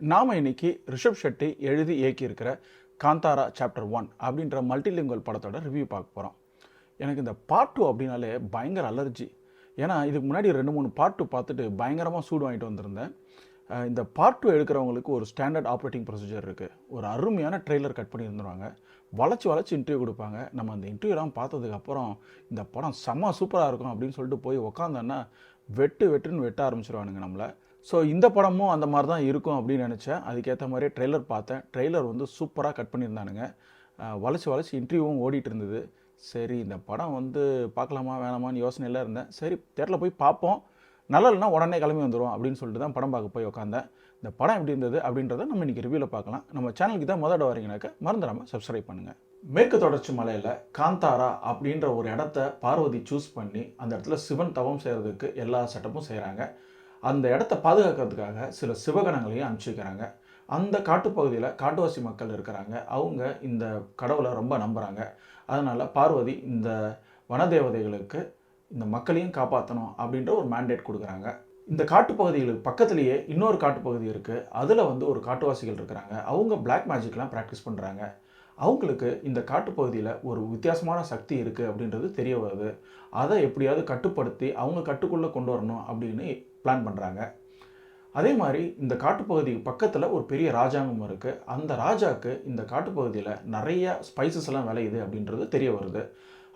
நாம் இன்னைக்கு ரிஷப் ஷெட்டி எழுதி இயக்கியிருக்கிற காந்தாரா சாப்டர் 1 அப்படின்ற மல்டிலிங்குவல் படத்தோட ரிவ்யூ பார்க்க போகிறோம். எனக்கு இந்த பார்ட் 2 அப்படின்னாலே பயங்கர அலர்ஜி. ஏன்னா இதுக்கு முன்னாடி 2-3 பார்ட் 2 பார்த்துட்டு பயங்கரமாக சூடு வாங்கிட்டு வந்திருந்தேன். இந்த பார்ட் 2 எடுக்கிறவங்களுக்கு ஒரு ஸ்டாண்டர்ட் ஆப்ரேட்டிங் ப்ரொசீஜர் இருக்குது. ஒரு அருமையான ட்ரெய்லர் கட் பண்ணி இருந்துருவாங்க, வளைச்சி வளைச்சி இன்டர்வியூ கொடுப்பாங்க. நம்ம அந்த இன்டர்வியூலாம் பார்த்ததுக்கப்புறம் இந்த படம் செம்ம சூப்பராக இருக்கும் அப்படின்னு சொல்லிட்டு போய் உக்காந்தோன்னா வெட்டுன்னு வெட்ட ஆரம்பிச்சிருவானுங்க நம்மளை. ஸோ இந்த படமும் அந்த மாதிரி தான் இருக்கும் அப்படின்னு நினச்சேன். அதுக்கேற்ற மாதிரியே ட்ரெய்லர் பார்த்தேன். ட்ரெய்லர் வந்து சூப்பராக கட் பண்ணியிருந்தானுங்க. வளைச்சி இன்டர்வியூவும் ஓடிட்டு இருந்தது. சரி இந்த படம் வந்து பார்க்கலாமா வேணாமான்னு யோசனையில் இருந்தேன். சரி தேட்டரில் போய் பார்ப்போம், நல்லா இல்லைனா உடனே கிளம்பி வந்துடும் அப்படின்னு சொல்லிட்டு தான் படம் பார்க்க போய் உட்காந்தேன். இந்த படம் எப்படி இருந்தது அப்படின்றத நம்ம இன்றைக்கி ரிவ்யூவில் பார்க்கலாம். நம்ம சேனலுக்கு தான் முதல்ல வரீங்கனாக்க மறந்துடாமல் சப்ஸ்கிரைப் பண்ணுங்கள். மேற்கு தொடர்ச்சி மலையில் காந்தாரா அப்படின்ற ஒரு இடத்த பார்வதி சூஸ் பண்ணி அந்த இடத்துல சிவன் தவம் செய்கிறதுக்கு எல்லா செட்டப்பும் செய்கிறாங்க. அந்த இடத்த பாதுகாக்கிறதுக்காக சில சிவகணங்களையும் அனுப்பிச்சி வைக்கிறாங்க. அந்த காட்டுப்பகுதியில் காட்டுவாசி மக்கள் இருக்கிறாங்க. அவங்க இந்த கடவுளை ரொம்ப நம்புகிறாங்க. அதனால் பார்வதி இந்த வனதேவதைகளுக்கு இந்த மக்களையும் காப்பாற்றணும் அப்படின்ற ஒரு மேண்டேட் கொடுக்குறாங்க. இந்த காட்டுப்பகுதிகளுக்கு பக்கத்துலேயே இன்னொரு காட்டுப்பகுதி இருக்குது. அதில் வந்து ஒரு காட்டுவாசிகள் இருக்கிறாங்க. அவங்க பிளாக் மேஜிக்லாம் ப்ராக்டிஸ் பண்ணுறாங்க. அவங்களுக்கு இந்த காட்டுப்பகுதியில் ஒரு வித்தியாசமான சக்தி இருக்குது அப்படின்றது தெரிய வருது. அதை எப்படியாவது கட்டுப்படுத்தி அவங்க கட்டுக்குள்ளே கொண்டு வரணும் அப்படின்னு பிளான் பண்ணுறாங்க. அதே மாதிரி இந்த காட்டுப்பகுதி பக்கத்தில் ஒரு பெரிய ராஜாங்கம் இருக்குது. அந்த ராஜாவுக்கு இந்த காட்டுப்பகுதியில் நிறைய ஸ்பைசஸ் எல்லாம் விளையுது அப்படின்றது தெரிய வருது.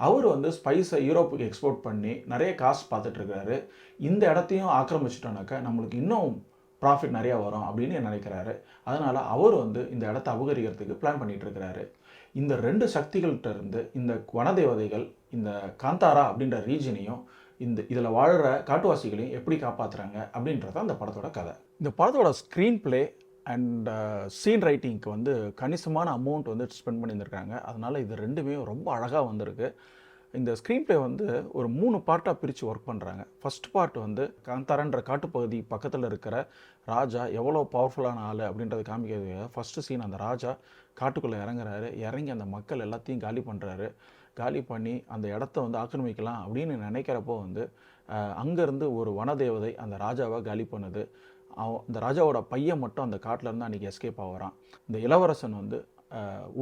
அவர் வந்து ஸ்பைஸை யூரோப்புக்கு எக்ஸ்போர்ட் பண்ணி நிறைய காசு பார்த்துட்ருக்காரு. இந்த இடத்தையும் ஆக்கிரமிச்சிட்டோன்னாக்கா நம்மளுக்கு இன்னும் ப்ராஃபிட் நிறையா வரும் அப்படின்னு நினைக்கிறாரு. அதனால் அவர் வந்து இந்த இடத்த அபகரிக்கிறதுக்கு பிளான் பண்ணிகிட்டு இருக்கிறாரு. இந்த ரெண்டு சக்திகள்கிட்ட இருந்து இந்த வனதேவதைகள் இந்த காந்தாரா அப்படின்ற ரீஜனையும் இதில் வாழ்கிற காட்டுவாசிகளையும் எப்படி காப்பாற்றுறாங்க அப்படின்றத அந்த படத்தோட கதை. இந்த படத்தோட ஸ்க்ரீன் பிளே அண்ட் சீன் ரைட்டிங்க்கு வந்து கணிசமான அமௌண்ட் வந்து ஸ்பெண்ட் பண்ணியிருந்திருக்காங்க. அதனால் இது ரெண்டுமே ரொம்ப அழகாக வந்திருக்கு. இந்த ஸ்க்ரீன் பிளே வந்து ஒரு 3 பார்ட்டாக பிரித்து ஒர்க் பண்ணுறாங்க. ஃபஸ்ட் பார்ட் வந்து காந்தாரான்ற காட்டுப்பகுதி பக்கத்தில் இருக்கிற ராஜா எவ்வளோ பவர்ஃபுல்லான ஆள் அப்படின்றத காமிக்கிறது. ஃபஸ்ட்டு சீன் அந்த ராஜா காட்டுக்குள்ளே இறங்குறாரு. இறங்கி அந்த மக்கள் எல்லாத்தையும் காலி பண்ணுறாரு. காலி பண்ணி அந்த இடத்த வந்து ஆக்கிரமிக்கலாம் அப்படின்னு நினைக்கிறப்போ வந்து அங்கேருந்து ஒரு வனதேவதை அந்த ராஜாவை காலி பண்ணுது. அந்த ராஜாவோட பையன் மட்டும் அந்த காட்டிலேருந்து அன்றைக்கி எஸ்கேப் ஆகிறான். இந்த இளவரசன் வந்து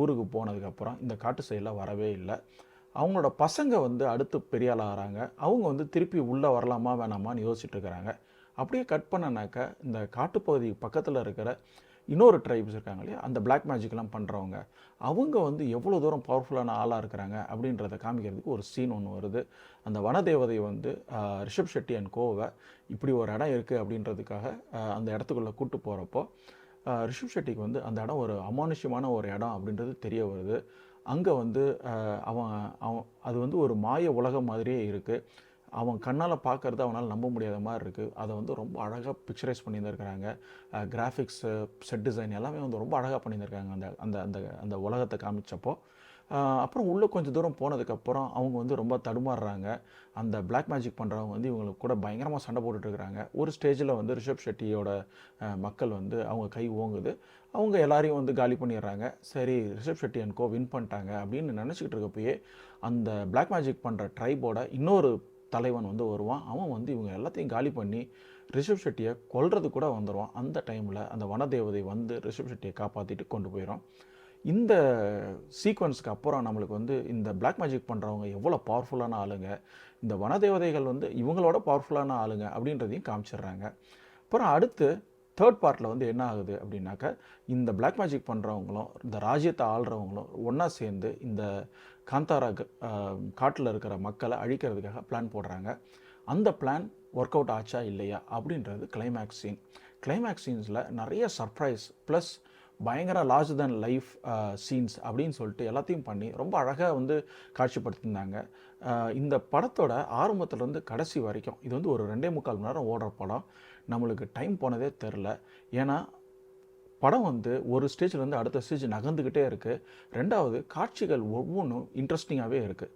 ஊருக்கு போனதுக்கப்புறம் இந்த காட்டு சைடில் வரவே இல்லை. அவங்களோட பசங்க வந்து அடுத்து பெரிய ஆள் ஆகிறாங்க. அவங்க வந்து திருப்பி உள்ளே வரலாமா வேணாமான்னு யோசிச்சுட்டு இருக்கிறாங்க. அப்படியே கட் பண்ணனாக்கா இந்த காட்டுப்பகுதி பக்கத்தில் இருக்கிற இன்னொரு ட்ரைப்ஸ் இருக்காங்க இல்லையா, அந்த பிளாக் மேஜிக்லாம் பண்ணுறவங்க, அவங்க வந்து எவ்வளோ தூரம் பவர்ஃபுல்லான ஆளாக இருக்கிறாங்க அப்படின்றத காமிக்கிறதுக்கு ஒரு சீன் ஒன்று வருது. அந்த வனதேவதை வந்து ரிஷப் ஷெட்டி அண்ட் கோவை இப்படி ஒரு இடம் இருக்குது அப்படின்றதுக்காக அந்த இடத்துக்குள்ளே கூப்பிட்டு போகிறப்போ ரிஷப் ஷெட்டிக்கு வந்து அந்த இடம் ஒரு அமானுஷ்யமான ஒரு இடம் அப்படின்றது தெரிய வருது. அங்கே வந்து அவன் அது வந்து ஒரு மாய உலகம் மாதிரியே இருக்குது. அவன் கண்ணால் பார்க்குறது அவனால் நம்ப முடியாத மாதிரி இருக்குது. அதை வந்து ரொம்ப அழகாக பிக்சரைஸ் பண்ணியிருந்துருக்காங்க. கிராஃபிக்ஸு, செட் டிசைன் எல்லாமே வந்து ரொம்ப அழகாக பண்ணியிருக்காங்க அந்த அந்த அந்த அந்த உலகத்தை காமிச்சப்போ. அப்புறம் உள்ளே கொஞ்சம் தூரம் போனதுக்கப்புறம் அவங்க வந்து ரொம்ப தடுமாறுறாங்க. அந்த பிளாக் மேஜிக் பண்ணுறவங்க வந்து இவங்களுக்கு கூட பயங்கரமாக சண்டை போட்டுட்ருக்குறாங்க. ஒரு ஸ்டேஜில் வந்து ரிஷப் ஷெட்டியோட மக்கள் வந்து அவங்க கை ஓங்குது. அவங்க எல்லாரையும் வந்து காலி பண்ணிடுறாங்க. சரி Rishab Shetty and co win பண்ணிட்டாங்க அப்படின்னு நினச்சிக்கிட்டு இருக்கப்பயே அந்த பிளாக் மேஜிக் பண்ணுற ட்ரைபோட இன்னொரு தலைவன் வந்து வருவான். அவன் வந்து இவங்க எல்லாத்தையும் காலி பண்ணி ரிஷப் ஷெட்டியை கொல்றது கூட வந்துடுவான். அந்த டைமில் அந்த வனதேவதை வந்து ரிஷப் ஷெட்டியை காப்பாற்றிட்டு கொண்டு போயிடும். இந்த சீக்வன்ஸுக்கு அப்புறம் நம்மளுக்கு வந்து இந்த பிளாக் மேஜிக் பண்ணுறவங்க எவ்வளோ பவர்ஃபுல்லான ஆளுங்க, இந்த வனதேவதைகள் வந்து இவங்களோட பவர்ஃபுல்லான ஆளுங்க அப்படின்றதையும் காமிச்சிடுறாங்க. அப்புறம் அடுத்து தேர்ட் பார்ட்டில் வந்து என்ன ஆகுது அப்படின்னாக்கா, இந்த பிளாக் மேஜிக் பண்ணுறவங்களும் இந்த ராஜ்யத்தை ஆள்றவங்களும் ஒன்றா சேர்ந்து இந்த காந்தாரா காட்டில் இருக்கிற மக்களை அழிக்கிறதுக்காக பிளான் போடுறாங்க. அந்த பிளான் ஒர்க் அவுட் ஆச்சா இல்லையா அப்படின்றது கிளைமேக்ஸ் சீன். கிளைமேக்ஸ் சீன்ஸில் நிறைய சர்ப்ரைஸ் ப்ளஸ் பயங்கர லார்ஜ் தென் லைஃப் சீன்ஸ் அப்படின்னு சொல்லிட்டு எல்லாத்தையும் பண்ணி ரொம்ப அழகாக வந்து காட்சிப்படுத்தியிருந்தாங்க. இந்த படத்தோட ஆரம்பத்துலேருந்து கடைசி வரைக்கும் இது வந்து ஒரு 2.25 மணி நேரம் ஓடுற படம். நம்மளுக்கு டைம் போனதே தெரில. ஏன்னா படம் வந்து ஒரு ஸ்டேஜ்லேருந்து அடுத்த ஸ்டேஜ் நகர்ந்துக்கிட்டே இருக்குது. ரெண்டாவது காட்சிகள் ஒவ்வொன்றும் இன்ட்ரெஸ்டிங்காகவே இருக்குது.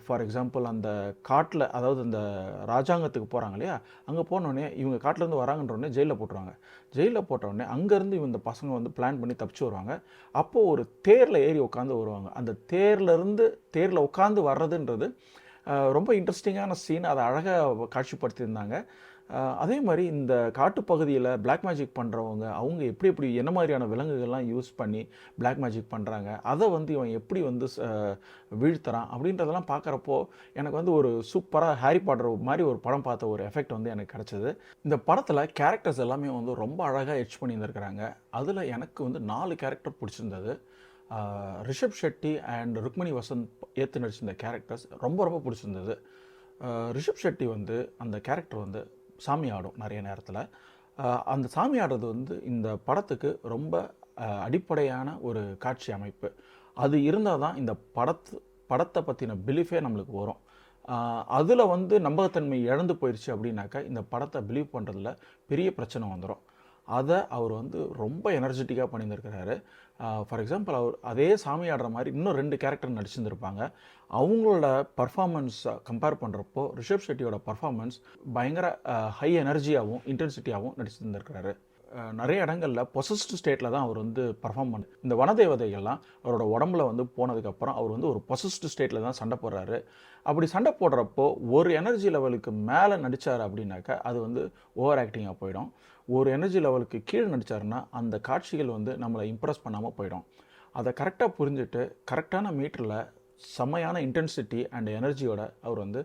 ஃபார் எக்ஸாம்பிள் அந்த காட்டில், அதாவது இந்த ராஜாங்கத்துக்கு போகிறாங்க இல்லையா, அங்கே போனோடனே இவங்க காட்டிலேருந்து வராங்கன்றோடனே ஜெயிலில் போட்டுருவாங்க. ஜெயிலில் போட்டோடனே அங்கேருந்து இந்த பசங்க வந்து பிளான் பண்ணி தப்பிச்சு வருவாங்க. அப்போது ஒரு தேரில் ஏறி உட்காந்து வருவாங்க. அந்த தேரில் உட்காந்து வர்றதுன்றது ரொம்ப இன்ட்ரெஸ்டிங்கான சீன். அதை அழகாக காட்சிப்படுத்தியிருந்தாங்க. அதே மாதிரி இந்த காட்டுப்பகுதியில் பிளாக் மேஜிக் பண்ணுறவங்க அவங்க எப்படி எப்படி என்ன மாதிரியான விலங்குகள்லாம் யூஸ் பண்ணி பிளாக் மேஜிக் பண்ணுறாங்க, அதை வந்து இவன் எப்படி வந்து வீழ்த்துறான் அப்படின்றதெல்லாம் பார்க்குறப்போ எனக்கு வந்து ஒரு சூப்பராக ஹாரி பாட்டர் மாதிரி ஒரு படம் பார்த்த ஒரு எஃபெக்ட் வந்து எனக்கு கிடச்சிது. இந்த படத்தில் கேரக்டர்ஸ் எல்லாமே வந்து ரொம்ப அழகாக எட்ச் பண்ணியிருந்திருக்கிறாங்க. அதில் எனக்கு வந்து 4 கேரக்டர் பிடிச்சிருந்தது. ரிஷப் ஷெட்டி அண்ட் ருக்மிணி வசந்த் ஏற்று நடிச்சிருந்த கேரக்டர்ஸ் ரொம்ப ரொம்ப பிடிச்சிருந்தது. ரிஷப் ஷெட்டி வந்து அந்த கேரக்டர் வந்து சாமி ஆடும் நிறைய நேரத்தில். அந்த சாமி ஆடுறது வந்து இந்த படத்துக்கு ரொம்ப அடிப்படையான ஒரு காட்சி அமைப்பு. அது இருந்தால் தான் இந்த படத்தை பற்றின பிலீஃபே நம்மளுக்கு வரும். அதில் வந்து நம்பகத்தன்மை இழந்து போயிடுச்சு அப்படின்னாக்கா இந்த படத்தை பிலீவ் பண்ணுறதுல பெரிய பிரச்சனை வந்துடும். அதை அவர் வந்து ரொம்ப எனர்ஜெட்டிக்காக பண்ணியிருந்திருக்கிறாரு. ஃபார் எக்ஸாம்பிள் அவர் அதே சாமி ஆடுற மாதிரி இன்னும் 2 கேரக்டர் நடிச்சிருந்துருப்பாங்க. அவங்களோட பர்ஃபார்மன்ஸை கம்பேர் பண்ணுறப்போ ரிஷப் ஷெட்டியோட பர்ஃபார்மன்ஸ் பயங்கர ஹை எனர்ஜியாகவும் இன்டென்சிட்டியாகவும் நடிச்சிருந்துருக்கிறாரு. நிறைய இடங்களில் பொசஸ்டு ஸ்டேட்டில் தான் அவர் வந்து பர்ஃபார்ம் பண்ணு. இந்த வனதேவதைகள்லாம் அவரோட உடம்புல வந்து போனதுக்கப்புறம் அவர் வந்து ஒரு பொசஸ்டு ஸ்டேட்டில் தான் சண்டை போடுறாரு. அப்படி சண்டை போடுறப்போ ஒரு எனர்ஜி லெவலுக்கு மேலே நடித்தார் அப்படின்னாக்கா அது வந்து ஓவர் ஆக்டிங்காக போயிடும். ஒரு எனர்ஜி லெவலுக்கு கீழே நடித்தாருன்னா அந்த காட்சிகள் வந்து நம்மளை இம்ப்ரெஸ் பண்ணாமல் போயிடும். அதை கரெக்டாக புரிஞ்சுட்டு கரெக்டான மீட்டரில் செம்மையான இன்டென்சிட்டி அண்ட் எனர்ஜியோட அவர் வந்து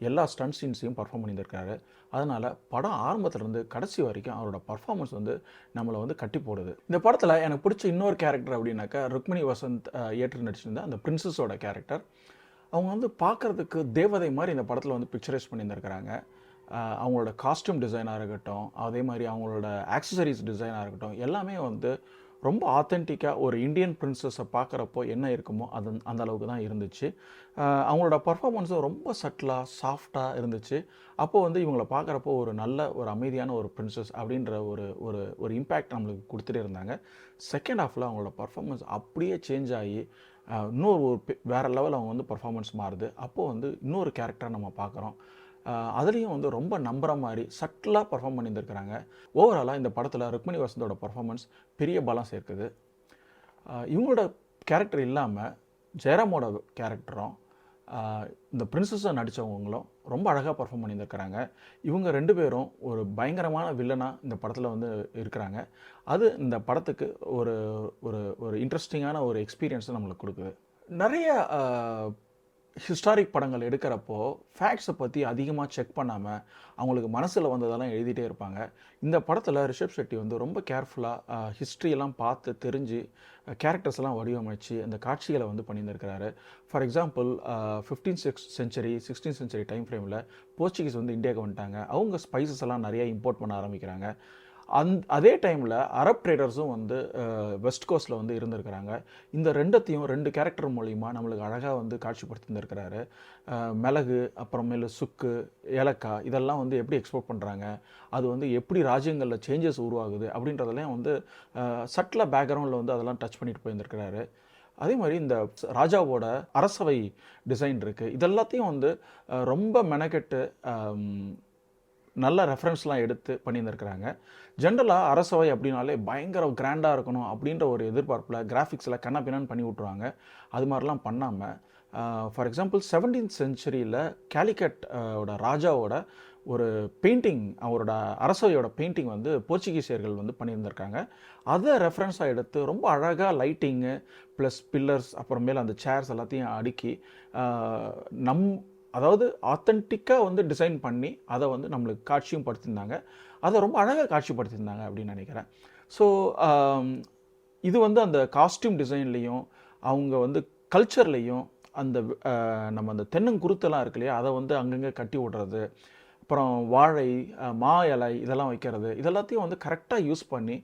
எல்லா ஸ்டண்ட் சீன்ஸையும் பர்ஃபார்ம் பண்ணியிருக்காரு. அதனால் படம் ஆரம்பத்துலேருந்து கடைசி வரைக்கும் அவரோட பர்ஃபார்மன்ஸ் வந்து நம்மளை வந்து கட்டி போடுது. இந்த படத்தில் எனக்கு பிடிச்ச இன்னொரு கேரக்டர் அப்படின்னாக்கா ருக்மிணி வசந்த் ஏற்று நடிச்சிருந்த அந்த பிரின்சஸோட கேரக்டர். அவங்க வந்து பார்க்குறதுக்கு தேவதை மாதிரி இந்த படத்தில் வந்து பிக்சரைஸ் பண்ணியிருந்திருக்கிறாங்க. அவங்களோட காஸ்டியூம் டிசைனாக இருக்கட்டும், அதே மாதிரி அவங்களோட ஆக்சசரிஸ் டிசைனாக இருக்கட்டும், எல்லாமே வந்து ரொம்ப ஆத்தென்டிக்காக ஒரு இந்தியன் பிரின்சஸை பார்க்குறப்போ என்ன இருக்குமோ அது அந்த அளவுக்கு தான் இருந்துச்சு. அவங்களோட பர்ஃபார்மன்ஸும் ரொம்ப சட்டிலாக சாஃப்டாக இருந்துச்சு. அப்போது வந்து இவங்களை பார்க்குறப்போ ஒரு நல்ல ஒரு அமைதியான ஒரு பிரின்சஸ் அப்படின்ற ஒரு ஒரு ஒரு இம்பேக்ட் நம்மளுக்கு கொடுத்துட்டே இருந்தாங்க. செகண்ட் ஹாஃபில் அவங்களோட பர்ஃபார்மன்ஸ் அப்படியே சேஞ்ச் ஆகி இன்னொரு ஒரு வேறு லெவல் அவங்க வந்து பர்ஃபார்மன்ஸ் மாறுது. அப்போது வந்து இன்னொரு கேரக்டரை நம்ம பார்க்குறோம். அதுலேயும் வந்து ரொம்ப நம்புகிற மாதிரி சட்டிலாக பர்ஃபார்ம் பண்ணியிருந்திருக்கிறாங்க. ஓவராலாக இந்த படத்தில் ருக்மிணி வசந்தோட பர்ஃபார்மன்ஸ் பெரிய பலம் சேர்க்குது. இவங்களோட கேரக்டர் இல்லாமல் ஜெயராமோட கேரக்டரும் இந்த பிரின்சஸை நடித்தவங்களும் ரொம்ப அழகாக பர்ஃபார்ம் பண்ணியிருக்கிறாங்க. இவங்க 2 பேரும் ஒரு பயங்கரமான வில்லனாக இந்த படத்தில் வந்து இருக்கிறாங்க. அது இந்த படத்துக்கு ஒரு ஒரு ஒரு இன்ட்ரெஸ்டிங்கான ஒரு எக்ஸ்பீரியன்ஸை நம்மளுக்கு கொடுக்குது. நிறைய ஹிஸ்டாரிக் படங்கள் எடுக்கிறப்போ ஃபேக்ட்ஸை பற்றி அதிகமாக செக் பண்ணாமல் அவங்களுக்கு மனசில் வந்ததெல்லாம் எழுதிட்டே இருப்பாங்க. இந்த படத்தில் ரிஷப் ஷெட்டி வந்து ரொம்ப கேர்ஃபுல்லாக ஹிஸ்ட்ரியெல்லாம் பார்த்து தெரிஞ்சு கேரக்டர்ஸ் எல்லாம் வடிவமைச்சு அந்த காட்சிகளை வந்து பண்ணியிருந்திருக்கிறாரு. For example 15th century 16th century time ஃப்ரேமில் போர்ச்சுகீஸ் வந்து இந்தியாவுக்கு வந்துட்டாங்க. அவங்க ஸ்பைசஸ் எல்லாம் நிறைய இம்போர்ட் பண்ண ஆரம்பிக்கிறாங்க. அதே டைமில் அரப் ட்ரேடர்ஸும் வந்து வெஸ்ட் கோஸ்ட்டில் வந்து இருந்திருக்கிறாங்க. இந்த 2 கேரக்டர் மூலிமா நம்மளுக்கு அழகாக வந்து காட்சிப்படுத்தியிருக்கிறாரு. மிளகு, அப்புறமேலு சுக்கு, ஏலக்காய் இதெல்லாம் வந்து எப்படி எக்ஸ்போர்ட் பண்ணுறாங்க, அது வந்து எப்படி ராஜ்யங்களில் சேஞ்சஸ் உருவாகுது அப்படின்றதெல்லாம் வந்து சட்டில் பேக்ரவுண்டில் வந்து அதெல்லாம் டச் பண்ணிட்டு போயிருந்திருக்கிறாரு. அதே மாதிரி இந்த ராஜாவோட அரசவை டிசைன் இருக்குது. இதெல்லாத்தையும் வந்து ரொம்ப மெனக்கெட்டு நல்ல ரெஃபரன்ஸ்லாம் எடுத்து பண்ணியிருந்திருக்கிறாங்க. ஜென்ரலாக அரசவை அப்படின்னாலே பயங்கர கிராண்டாக இருக்கணும் அப்படின்ற ஒரு எதிர்பார்ப்பில் கிராஃபிக்ஸில் கண்ணா பின்னான்னு பண்ணி விட்ருவாங்க. அது மாதிரிலாம் பண்ணாமல் for example 17th century Calicut ராஜாவோட ஒரு பெயிண்டிங், அவரோட அரசவையோட பெயிண்டிங் வந்து போர்ச்சுகீசியர்கள் வந்து பண்ணியிருந்திருக்காங்க. அதை ரெஃபரன்ஸாக எடுத்து ரொம்ப அழகாக லைட்டிங்கு ப்ளஸ் பில்லர்ஸ் அப்புறமேல அந்த சேர்ஸ் எல்லாத்தையும் அடுக்கி அதாவது ஆத்தென்டிக்காக வந்து டிசைன் பண்ணி அதை வந்து நம்மளுக்கு காட்சியும் படுத்தியிருந்தாங்க. அதை ரொம்ப அழகாக காட்சிப்படுத்தியிருந்தாங்க அப்படின்னு நினைக்கிறேன். ஸோ இது வந்து அந்த காஸ்டியூம் டிசைன்லேயும் அவங்க வந்து கல்ச்சர்லேயும் அந்த நம்ம அந்த தென்னங்குருத்தெல்லாம் இருக்கு இல்லையா, அதை வந்து அங்கங்கே கட்டி விடுறது, அப்புறம் வாழை, மா இலை இதெல்லாம் வைக்கிறது, இதெல்லாத்தையும் வந்து கரெக்டாக யூஸ் பண்ணி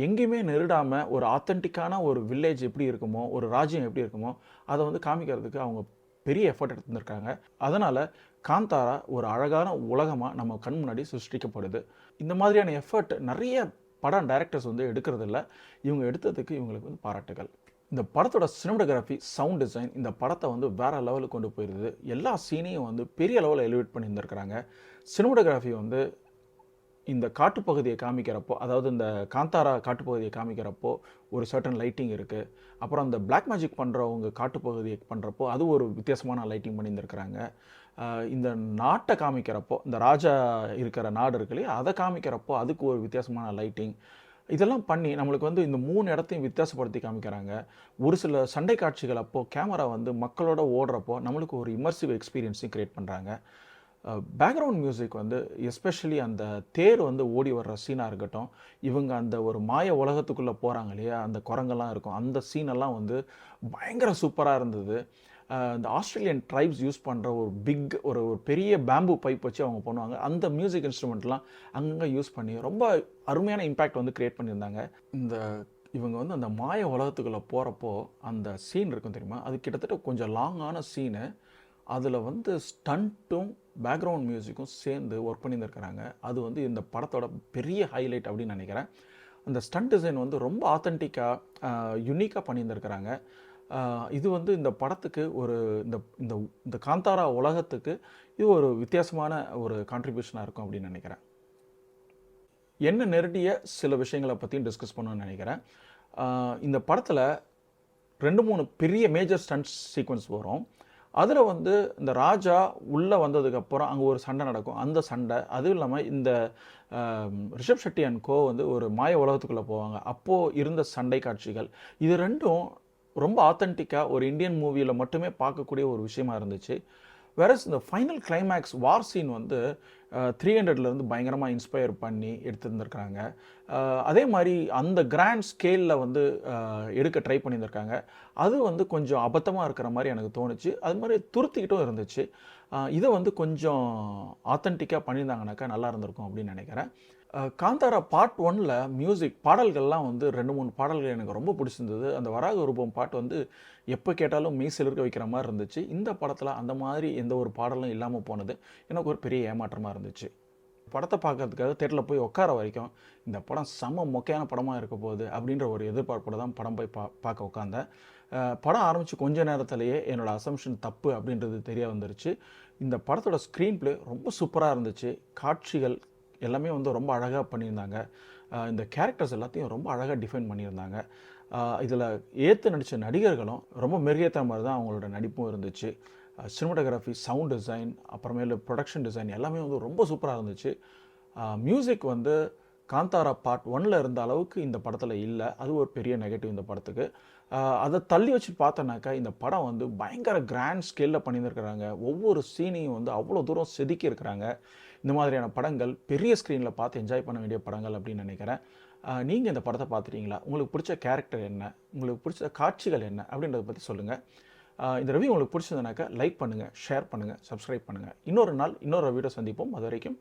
எங்கேயுமே நெருடாமல் ஒரு ஆத்தென்டிக்கான ஒரு வில்லேஜ் எப்படி இருக்குமோ, ஒரு ராஜ்யம் எப்படி இருக்குமோ அதை வந்து காமிக்கிறதுக்கு அவங்க பெரிய எஃபர்ட் எடுத்துருக்காங்க. அதனால் காந்தாரா ஒரு அழகான உலகமாக நம்ம கண் முன்னாடி சிருஷ்டிக்கப்படுது. இந்த மாதிரியான எஃபர்ட் நிறைய படம் டைரக்டர்ஸ் வந்து எடுக்கிறதில்ல. இவங்க எடுத்ததுக்கு இவங்களுக்கு வந்து பாராட்டுகள். இந்த படத்தோட சினிமாட்டோகிராஃபி, சவுண்ட் டிசைன் இந்த படத்தை வந்து வேறு லெவலுக்கு கொண்டு போயிருது. எல்லா சீனையும் வந்து பெரிய லெவலில் எலிவேட் பண்ணியிருந்திருக்கிறாங்க. சினிமாட்டோகிராஃபி வந்து இந்த காட்டுப்பகுதியை காமிக்கிறப்போ, அதாவது இந்த காந்தாரா காட்டுப்பகுதியை காமிக்கிறப்போ ஒரு சர்டன் லைட்டிங் இருக்குது. அப்புறம் அந்த பிளாக் மேஜிக் பண்ணுறவங்க காட்டுப்பகுதியை பண்ணுறப்போ அது ஒரு வித்தியாசமான லைட்டிங் பண்ணியிருந்திருக்கிறாங்க. இந்த நாட்டை காமிக்கிறப்போ, இந்த ராஜா இருக்கிற நாடு இருக்கு இல்லையா, அதை காமிக்கிறப்போ அதுக்கு ஒரு வித்தியாசமான லைட்டிங் இதெல்லாம் பண்ணி நம்மளுக்கு வந்து இந்த 3 இடத்தையும் வித்தியாசப்படுத்தி காமிக்கிறாங்க. ஒரு சில சண்டை காட்சிகள் அப்போ கேமரா வந்து மக்களோட ஓடுறப்போ நம்மளுக்கு ஒரு இம்மர்சிவ் எக்ஸ்பீரியன்ஸையும் கிரியேட் பண்ணுறாங்க. பேக்ரவுண்ட் மியூசிக் வந்து எஸ்பெஷலி அந்த தேர் வந்து ஓடி வர்ற சீனாக இருக்கட்டும், இவங்க அந்த ஒரு மாய உலகத்துக்குள்ளே போகிறாங்க இல்லையா, அந்த குரங்கெல்லாம் இருக்கும், அந்த சீனெல்லாம் வந்து பயங்கர சூப்பராக இருந்தது. இந்த ஆஸ்திரேலியன் ட்ரைப்ஸ் யூஸ் பண்ணுற ஒரு பெரிய பேம்பு பைப் வச்சு அவங்க பண்ணுவாங்க. அந்த மியூசிக் இன்ஸ்ட்ருமெண்ட்லாம் அங்கங்கே யூஸ் பண்ணி ரொம்ப அருமையான இம்பேக்ட் வந்து க்ரியேட் பண்ணியிருந்தாங்க. இந்த இவங்க வந்து அந்த மாய உலகத்துக்குள்ளே போகிறப்போ அந்த சீன் இருக்கும் தெரியுமா, அது கிட்டத்தட்ட கொஞ்சம் லாங்கான சீனு. அதில் வந்து ஸ்டண்ட்டும் பேக்ரவுண்ட் மியூசிக்கும் சேர்ந்து ஒர்க் பண்ணியிருக்கிறாங்க. அது வந்து இந்த படத்தோட பெரிய ஹைலைட் அப்படின்னு நினைக்கிறேன். அந்த ஸ்டண்ட் டிசைன் வந்து ரொம்ப ஆத்தென்டிக்காக யுனிக்காக பண்ணியிருந்திருக்கிறாங்க. இது வந்து இந்த படத்துக்கு ஒரு இந்த இந்த இந்த காந்தாரா உலகத்துக்கு இது ஒரு வித்தியாசமான ஒரு கான்ட்ரிபியூஷனாக இருக்கும் அப்படின்னு நினைக்கிறேன். என்ன நெருடிய சில விஷயங்களை பற்றியும் டிஸ்கஸ் பண்ணணும்னு நினைக்கிறேன். இந்த படத்தில் 2-3 பெரிய மேஜர் ஸ்டண்ட்ஸ் சீக்வன்ஸ் வரும். அதில் வந்து இந்த ராஜா உள்ளே வந்ததுக்கப்புறம் அங்கே ஒரு சண்டை நடக்கும். அந்த சண்டை அதுவும் இல்லாமல் இந்த ரிஷப் ஷெட்டி அண்ட் கோ வந்து ஒரு மாய உலகத்துக்குள்ளே போவாங்க. அப்போது இருந்த சண்டை காட்சிகள் இது ரெண்டும் ரொம்ப ஆத்தென்டிக்காக ஒரு இந்தியன் மூவியில் மட்டுமே பார்க்கக்கூடிய ஒரு விஷயமா இருந்துச்சு. வேறஸ் இந்த ஃபைனல் கிளைமேக்ஸ் வார் சீன் வந்து 300லேருந்து பயங்கரமாக இன்ஸ்பயர் பண்ணி எடுத்துருந்துருக்காங்க. அதே மாதிரி அந்த கிராண்ட் ஸ்கேலில் வந்து எடுக்க ட்ரை பண்ணியிருந்திருக்காங்க. அது வந்து கொஞ்சம் அபத்தமாக இருக்கிற மாதிரி எனக்கு தோணுச்சு. அது மாதிரி துருத்திக்கிட்டும் இருந்துச்சு. இதை வந்து கொஞ்சம் ஆத்தென்டிக்காக பண்ணியிருந்தாங்கனாக்கா நல்லா இருந்திருக்கும் அப்படின்னு நினைக்கிறேன். காந்தாரா பார்ட் 1ல் மியூசிக் பாடல்கள்லாம் வந்து 2-3 பாடல்கள் எனக்கு ரொம்ப பிடிச்சிருந்தது. அந்த வராக ரூபம் பாட்டு வந்து எப்போ கேட்டாலும் மெய் சிலிர்க்க வைக்கிற மாதிரி இருந்துச்சு. இந்த படத்தில் அந்த மாதிரி எந்த ஒரு பாடலும் இல்லாமல் போனது எனக்கு ஒரு பெரிய ஏமாற்றமாக இருந்துச்சு. படத்தை பார்க்கறதுக்காக தேட்டரில் போய் உட்கார வரைக்கும் இந்த படம் செம்ம மொக்கையான படமாக இருக்க போகுது அப்படின்ற ஒரு எதிர்பார்ப்போடு தான் படம் போய் பார்க்க உட்காந்தேன். படம் ஆரம்பித்து கொஞ்ச நேரத்திலேயே என்னோடய அசம்ஷன் தப்பு அப்படின்றது தெரிய வந்துருச்சு. இந்த படத்தோட ஸ்க்ரீன் ப்ளே ரொம்ப சூப்பராக இருந்துச்சு. காட்சிகள் எல்லாமே வந்து ரொம்ப அழகாக பண்ணியிருந்தாங்க. இந்த கேரக்டர்ஸ் எல்லாத்தையும் ரொம்ப அழகாக டிஃபைன் பண்ணியிருந்தாங்க. இதில் ஏற்று நடித்த நடிகர்களும் ரொம்ப மெருகேற்ற மாதிரி தான் அவங்களோட நடிப்பும் இருந்துச்சு. சினிமாட்டோகிராஃபி, சவுண்ட் டிசைன், அப்புறமேலு ப்ரொடக்ஷன் டிசைன் எல்லாமே வந்து ரொம்ப சூப்பராக இருந்துச்சு. மியூசிக் வந்து காந்தாரா பார்ட் 1ல் இருந்த அளவுக்கு இந்த படத்தில் இல்லை. அது ஒரு பெரிய நெகட்டிவ் இந்த படத்துக்கு. அதை தள்ளி வச்சு பார்த்தோன்னாக்கா இந்த படம் வந்து பயங்கர கிராண்ட் ஸ்கேலில் பண்ணியிருக்கிறாங்க. ஒவ்வொரு சீனையும் வந்து அவ்வளோ தூரம் செதுக்கி இருக்கிறாங்க. இந்த மாதிரியான படங்கள் பெரிய ஸ்க்ரீனில் பார்த்து என்ஜாய் பண்ண வேண்டிய படங்கள் அப்படின்னு நினைக்கிறேன். நீங்கள் இந்த படத்தை பார்த்துட்டீங்களா? உங்களுக்கு பிடிச்ச கேரக்டர் என்ன? உங்களுக்கு பிடிச்ச காட்சிகள் என்ன அப்படின்றத பற்றி சொல்லுங்கள். இந்த ரிவ்யூ உங்களுக்கு பிடிச்சதுனாக்கா லைக் பண்ணுங்கள், ஷேர் பண்ணுங்கள், சப்ஸ்கிரைப் பண்ணுங்கள். இன்னொரு நாள் இன்னொரு வீடியோ சந்திப்போம். அது வரைக்கும்